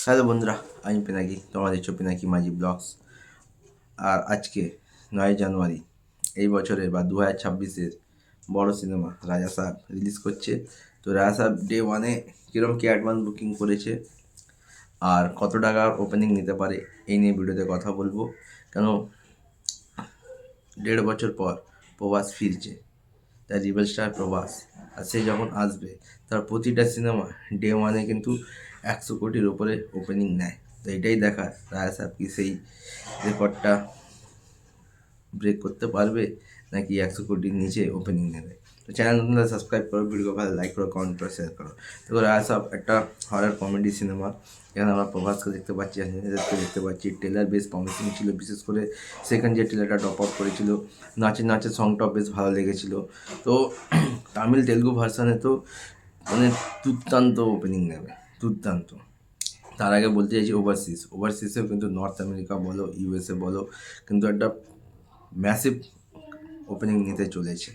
Hello বন্ধুরা, আমি পিনাকি, তোমরা দেখছো পিনাকি মাঝি ব্লগস। আর আজকে 9 জানুয়ারি এই বছরের বা 2026-এর বড় সিনেমা রাজা সাহেব রিলিজ করছে। তো রাজা সাহেব ডে 1-এ কীরকম কি অ্যাডভান্স বুকিং করেছে আর কত টাকার ওপেনিং নিতে পারে এই নিয়ে ভিডিওতে কথা বলবো। কেন 1.5 বছর পর প্রভাস ফিরছে, তার রিবেল স্টার প্রভাস। আর সে যখন আসবে তার প্রতিটা সিনেমা ডে 1-এ কিন্তু 100 কোটির ওপরে ওপেনিং নেয়। তো এটাই দেখা রায় সাহেব কি সেই রেকর্ডটা ব্রেক করতে পারবে নাকি 100 কোটির নিচে ওপেনিং নেবে। তো চ্যানেল নতুন সাবস্ক্রাইব করো, ভিডিও ভালো লাইক করো, কমেন্ট করো, শেয়ার করো। তো রায় সাহেব একটা হরার কমেডি সিনেমা। এখানে আমরা প্রভাসকে দেখতে পাচ্ছি, অঞ্জলিকে দেখতে পাচ্ছি। ট্রেলার বেশ প্রমিসিং ছিল, বিশেষ করে সেকেন্ড যে ট্রেলারটা টপ আপ করেছিল, নাচের সংটাও বেশ ভালো লেগেছিল। তো তামিল তেলুগু ভার্সানে তো মানে দুর্দান্ত ওপেনিং নেবে, দুর্দান্ত। তার আগে বলতে চাইছি ওভারসিজেও কিন্তু নর্থ আমেরিকা বলো, ইউএসএ বলো, কিন্তু একটা ম্যাসিভ ওপেনিং নিতে চলেছে।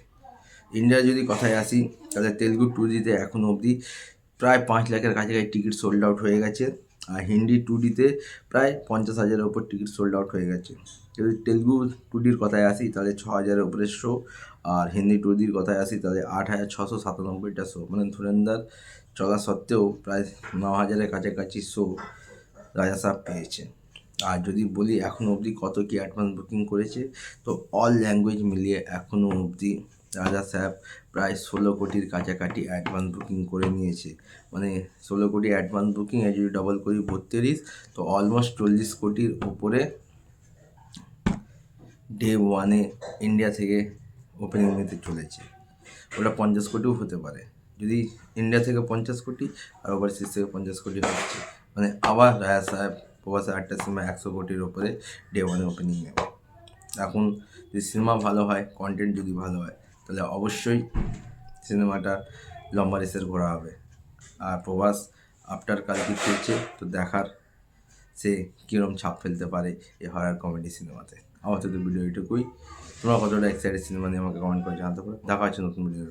ইন্ডিয়া যদি কথায় আসি, তাহলে তেলুগু 2Dতে এখনও অবধি প্রায় 5 লাখের কাছাকাছি টিকিট সোল্ড আউট হয়ে গেছে। আর হিন্দি 2Dতে প্রায় 50,000-এর ওপর টিকিট সোল্ড আউট হয়ে গেছে। যদি তেলুগু 2Dর কথায় আসি তাহলে 6,000-এর ওপরে শো, আর হিন্দি 2Dর কথায় আসি তাহলে 8,697টা শো, মানে ধুরন্ধর চলা সত্ত্বেও প্রায় 9,000-এর কাছাকাছি শো রাজা সাহেব পেয়েছে। আর যদি বলি এখনও অবধি কত কি অ্যাডভান্স বুকিং করেছে, তো অল ল্যাঙ্গুয়েজ মিলিয়ে এখনও অবধি রাজা সাহেব প্রায় 16 কোটির কাছাকাছি অ্যাডভান্স বুকিং করে নিয়েছে। মানে 16 কোটি অ্যাডভান্স বুকিং যদি ডবল করি 32, তো অলমোস্ট 40 কোটির ওপরে ডে 1-এ ইন্ডিয়া থেকে ওপেনিং নিতে চলেছে। ওটা 50 কোটিও হতে পারে, যদি ইন্ডিয়া থেকে 50 কোটি আর ওভারসিজ থেকে 50 কোটি হচ্ছে। মানে আবার রায়া সাহেব প্রবাসে 8টা সিনেমা 100 কোটির ওপরে ডে 1-এ ওপেনিং নেবে। এখন যদি সিনেমা ভালো হয়, কন্টেন্ট যদি ভালো হয়, তাহলে অবশ্যই সিনেমাটা লম্বা রেসের ঘোরা হবে। আর প্রভাস আফটার কালকি ফিরছে, তো দেখার সে কীরকম ছাপ ফেলতে পারে এই হরার কমেডি সিনেমাতে। আমার তো ভিডিও এটুকুই। তোমরা কতটা এক্সাইটেড সিনেমা নিয়ে আমাকে কমেন্ট করে জানাতে পারো। দেখা হচ্ছে নতুন ভিডিও।